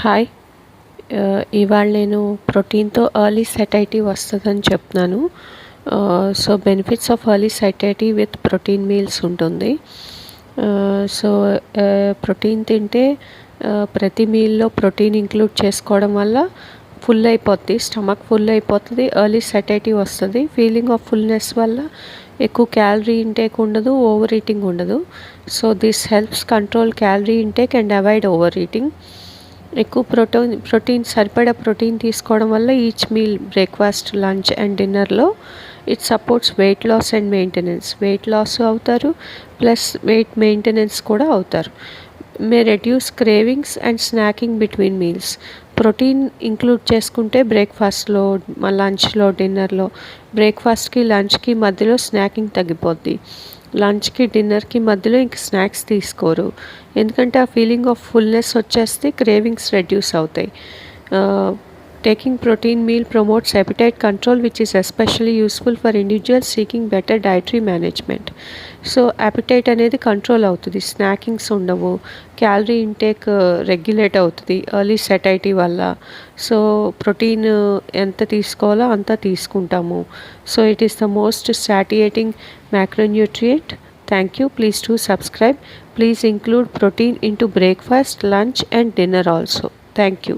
Hi. ఇవాళ నేను ప్రోటీన్‌తో early satiety వస్తదని చెప్తున్నాను. So, benefits of early satiety with protein meals ఉంటుంది. ప్రోటీన్ తింటే ప్రతి మీల్‌లో ప్రోటీన్ ఇంక్లూడ్ చేసుకోవడం వల్ల ఫుల్ అయిపోద్ది. స్టమక్ ఫుల్ అయిపోతుంది. ఎర్లీ సటైటీ వస్తుంది. ఫీలింగ్ ఆఫ్ ఫుల్‌నెస్ వల్ల ఎక్కువ క్యాలరీ ఇంటేక్ ఉండదు. ఓవర్ ఈటింగ్ ఉండదు. So, this helps control calorie intake and avoid overeating. ఎక్కువ ప్రోటీన్ సరిపడా ప్రోటీన్ తీసుకోవడం వల్ల each meal breakfast, lunch and డిన్నర్లో it supports weight loss and maintenance. Weight loss అవుతారు, ప్లస్ వెయిట్ మెయింటెనెన్స్ కూడా అవుతారు. May reduce cravings and snacking between meals. Protein include చేసుకుంటే బ్రేక్ఫాస్ట్లో, లంచ్లో, డిన్నర్లో, బ్రేక్ఫాస్ట్కి లంచ్కి మధ్యలో స్నాకింగ్ తగ్గిపోద్ది. లంచ్కి డిన్నర్కి మధ్యలో ఇంక స్నాక్స్ తీసుకోరు. ఎందుకంటే ఆ ఫీలింగ్ ఆఫ్ ఫుల్నెస్ వచ్చేస్తే క్రేవింగ్స్ రెడ్యూస్ అవుతాయి. Taking protein meal promotes appetite control, which is especially useful for individuals seeking better dietary management. So appetite అనేది కంట్రోల్ అవుతుంది. స్నాకింగ్స్ ఉండవు. క్యాలరీ ఇంటేక్ రెగ్యులేట్ అవుతుంది ఎర్లీ సటైటీ వల్ల. సో ప్రోటీన్ ఎంత తీసుకోవాలో అంత తీసుకుంటాము. So it is the most satiating macronutrient. Thank you. Please do subscribe. Please include protein into breakfast, lunch and dinner also. Thank you.